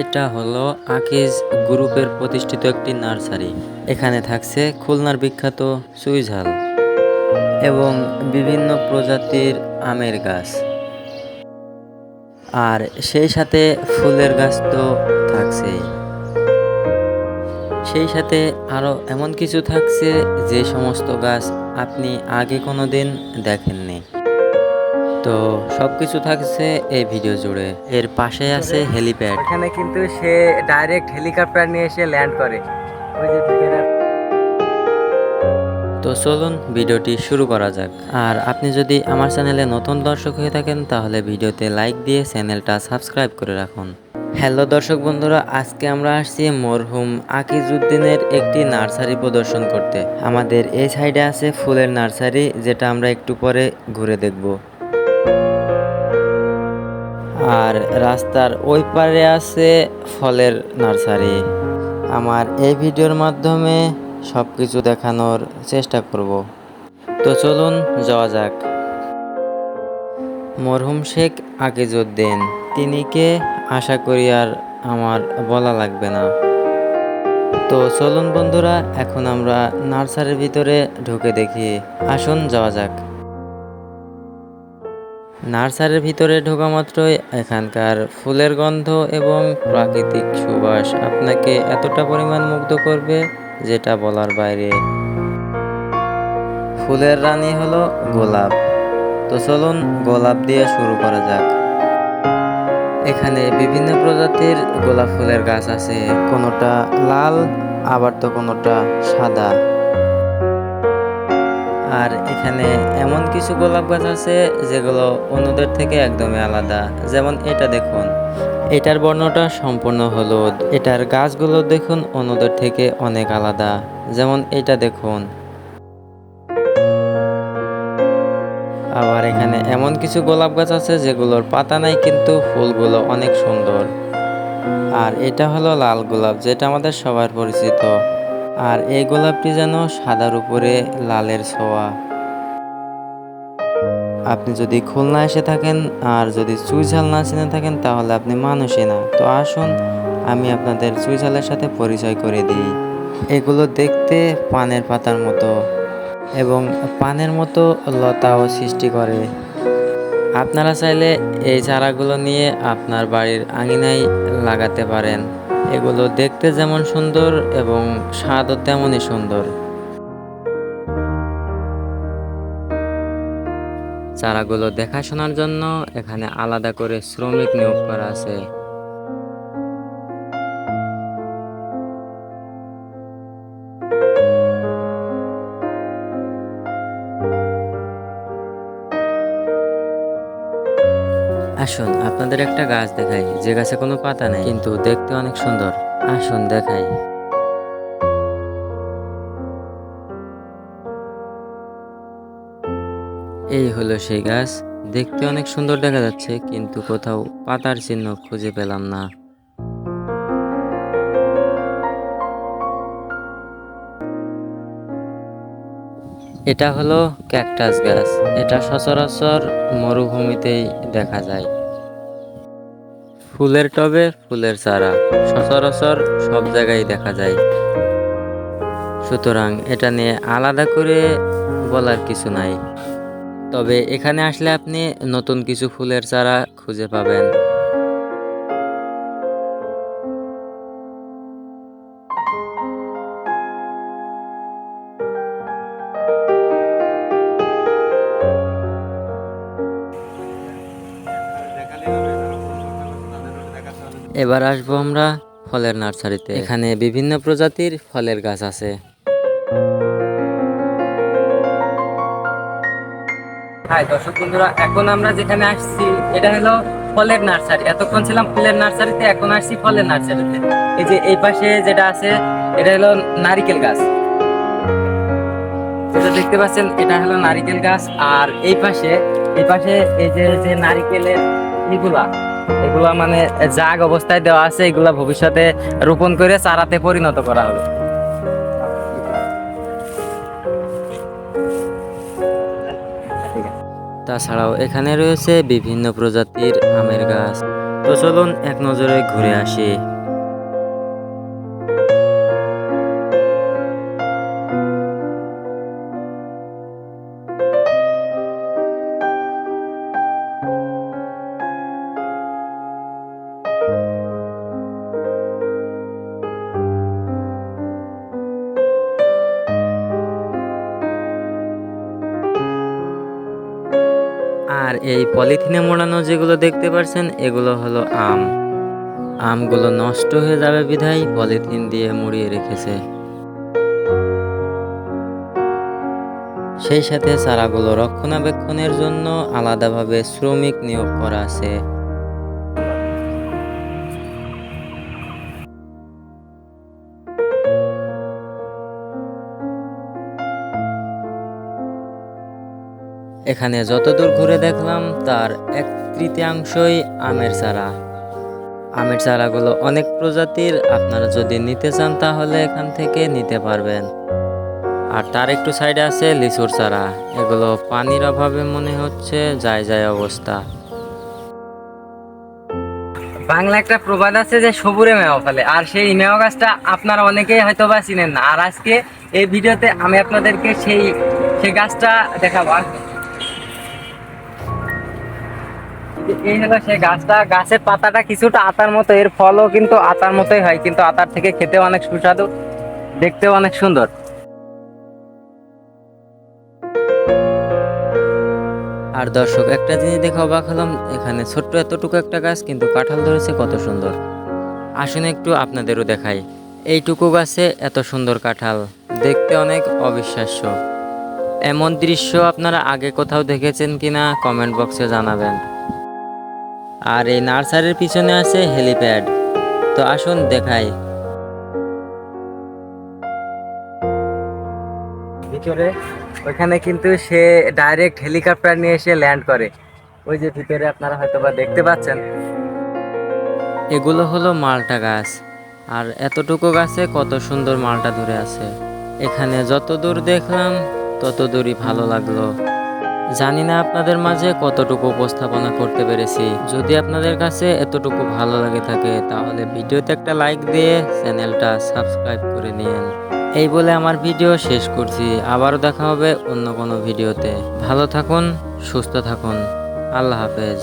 এটা হলো আকিজ গ্রুপের প্রতিষ্ঠিত একটি নার্সারি। এখানে থাকছে খুলনার বিখ্যাত চুইঝাল এবং বিভিন্ন প্রজাতির আমের গাছ, আর সেই সাথে ফুলের গাছ তো থাকছেই। সেই সাথে আরও এমন কিছু থাকছে যে সমস্ত গাছ আপনি আগে কোনো দিন দেখেননি। তো সবকিছু থাকছে এই ভিডিও জুড়ে। এর পাশে আছে হেলিপ্যাড। এখানে কিন্তু সে ডাইরেক্ট হেলিকপ্টার নিয়ে এসে ল্যান্ড করে। তো চলুন ভিডিওটি শুরু করা যাক। আর আপনি যদি আমার চ্যানেলে নতুন দর্শক হয়ে থাকেন তাহলে ভিডিওতে লাইক দিয়ে চ্যানেলটা সাবস্ক্রাইব করে রাখুন। হ্যালো দর্শক বন্ধুরা, আজকে আমরা আসছি মরহুম আকিজউদ্দিনের একটি নার্সারি প্রদর্শন করতে। আমাদের এই সাইডে আছে ফুলের নার্সারি, যেটা আমরা একটু পরে ঘুরে দেখব। আর রাস্তার ওই পারে আছে ফলের নার্সারি। আমার এই ভিডিওর মাধ্যমে সব কিছু দেখানোর চেষ্টা করব। তো চলুন যাওয়া যাক। মরহুম শেখ আকিজউদ্দিন, তিনি কে আশা করি আর আমার বলা লাগবে না। তো চলুন বন্ধুরা, এখন আমরা নার্সারির ভিতরে ঢুকে দেখি। আসুন যাওয়া যাক। নার্সারির ভিতরে ঢোকা মাত্রই এখানকার ফুলের গন্ধ এবং প্রাকৃতিক সুবাস আপনাকে এতটা পরিমাণ মুগ্ধ করবে যেটা বলার বাইরে। ফুলের রানী হলো গোলাপ। তো চলুন গোলাপ দিয়ে শুরু করা যাক। এখানে বিভিন্ন প্রজাতির গোলাপ ফুলের গাছ আছে, কোনোটা লাল আবার তো কোনোটা সাদা। আর এখানে এমন কিছু গোলাপ গাছ আছে যেগুলো অন্যদের থেকে একদমই আলাদা। যেমন এটা দেখুন, এটার বর্ণটা সম্পূর্ণ হলুদ। এটার গাছগুলো দেখুন অন্যদের থেকে অনেক আলাদা। যেমন এটা দেখুন। আবার এখানে এমন কিছু গোলাপ গাছ আছে যেগুলোর পাতা নাই কিন্তু ফুলগুলো অনেক সুন্দর। আর এটা হলো লাল গোলাপ, যেটা আমাদের সবার পরিচিত। আর এই গোলাপটি যেন সাদার উপরে লালের ছোঁয়া। আপনি যদি খুলনা এসে থাকেন আর যদি চুইঝাল না চিনে থাকেন তাহলে আপনি মানুষই না। তো আসুন আমি আপনাদের চুইঝালের সাথে পরিচয় করে দিই। এগুলো দেখতে পানের পাতার মতো এবং পানের মতো লতাও সৃষ্টি করে। আপনারা চাইলে এই চারাগুলো নিয়ে আপনার বাড়ির আঙিনায় লাগাতে পারেন। এগুলো দেখতে যেমন সুন্দর এবং স্বাদও তেমনই সুন্দর। চারাগুলো দেখাশোনার জন্য এখানে আলাদা করে শ্রমিক নিয়োগ করা আছে। আসুন আপনাদের একটা গাছ দেখাই, যে গাছে কোনো পাতা নেই কিন্তু দেখতে অনেক সুন্দর। আসুন দেখাই। এই হলো সেই গাছ। দেখতে অনেক সুন্দর দেখা যাচ্ছে কিন্তু কোথাও পাতার চিহ্ন খুঁজে পেলাম না। এটা হলো ক্যাকটাস গাছ। এটা সচরাচর মরুভূমিতেই দেখা যায়। ফুলের টবে ফুলের চারা সচরাচর সব জায়গায় দেখা যায়। সুতরাং এটা নিয়ে আলাদা করে বলার কিছু নাই। তবে এখানে আসলে আপনি নতুন কিছু ফুলের চারা খুঁজে পাবেন। এবার আসবো আমরা ফলের নার্সারিতে। এখানে বিভিন্ন প্রজাতির ফলের গাছ আছে। হাই দর্শক বন্ধুরা, এখন আমরা যেখানে আসছি এটা হলো ফলের নার্সারি। এতক্ষণ ছিলাম ফুলের নার্সারিতে, এখন আসছি ফলের নার্সারিতে। এই যে এই পাশে যেটা আছে এটা হলো নারিকেল গাছ, যেটা দেখতে পাচ্ছেন এটা হলো নারিকেল গাছ। আর এই পাশে এই যে যে নারিকেলের এগুলা মানে জাগ অবস্থায় দেওয়া আছে, এগুলা ভবিষ্যতে রোপণ করে চারাতে পরিণত করা হবে। তাছাড়াও এখানে রয়েছে বিভিন্ন প্রজাতির আমের গাছ। তো চলুন এক নজরে ঘুরে আসি। আর এই পলিথিনে মোড়ানো যেগুলো দেখতে পাচ্ছেন এগুলো হলো আম। আমগুলো নষ্ট হয়ে যাবে বিধায় পলিথিন দিয়ে মুড়িয়ে রেখেছে। সেই সাথে চারাগুলো রক্ষণাবেক্ষণের জন্য আলাদাভাবে শ্রমিক নিয়োগ করা আছে। এখানে যতদূর ঘুরে দেখলাম তার 1/3 আমের চারা। আমের চারাগুলো অনেক প্রজাতির, আপনারা যদি নিতে চান তাহলে এখান থেকে নিতে পারবেন। আর তার একটু সাইডে আছে লিচুর চারা। এগুলো পানির অভাবে মনে হচ্ছে যায় যায় অবস্থা। বাংলা একটা প্রবাদ আছে যে সবুরে মেওয়া ফলে, আর সেই মেওয়া গাছটা আপনারা অনেকেই হয়তো বা চিনেন না। আর আজকে এই ভিডিওতে আমি আপনাদেরকে সেই গাছটা দেখাবো। এই হলো সেই গাছটা। গাছের পাতাটা কিছুটা আতার মতো, এর ফলও কিন্তু আতার মতোই হয়, কিন্তু আতার থেকে খেতেও অনেক সুস্বাদু, দেখতেও অনেক সুন্দর। আর দর্শক একটা জিনিস দেখে অবাক হলাম, এখানে ছোট্ট এতটুকু একটা গাছ কিন্তু কাঁঠাল ধরেছে কত সুন্দর। আসুন একটু আপনাদেরও দেখাই। এইটুকু গাছে এত সুন্দর কাঁঠাল, দেখতে অনেক অবিশ্বাস্য। এমন দৃশ্য আপনারা আগে কোথাও দেখেছেন কিনা কমেন্ট বক্সে জানাবেন। আর এই নার্সারির পিছনে আছে হেলিপ্যাড, তো আসুন দেখাই। ভিতরে ওইখানে কিন্তু সে ডাইরেক্ট হেলিকপ্টার নিয়ে এসে ল্যান্ড করে। ওই যে ভিতরে আপনারা হয়তো বা দেখতে পাচ্ছেন। এগুলো হলো মালটা গাছ, আর এতটুকু গাছে কত সুন্দর মালটা ধরে আছে। এখানে যত দূর দেখলাম তত দূরই ভালো লাগলো। জানি না আপনাদের মাঝে কতটুকু উপস্থাপনা করতে পেরেছি। যদি আপনাদের কাছে এতটুকু ভালো লাগে থাকে তাহলে ভিডিওতে একটা লাইক দিয়ে চ্যানেলটা সাবস্ক্রাইব করে নিন। এই বলে আমার ভিডিও শেষ করছি। আবারও দেখা হবে অন্য কোনো ভিডিওতে। ভালো থাকুন, সুস্থ থাকুন। আল্লাহ হাফেজ।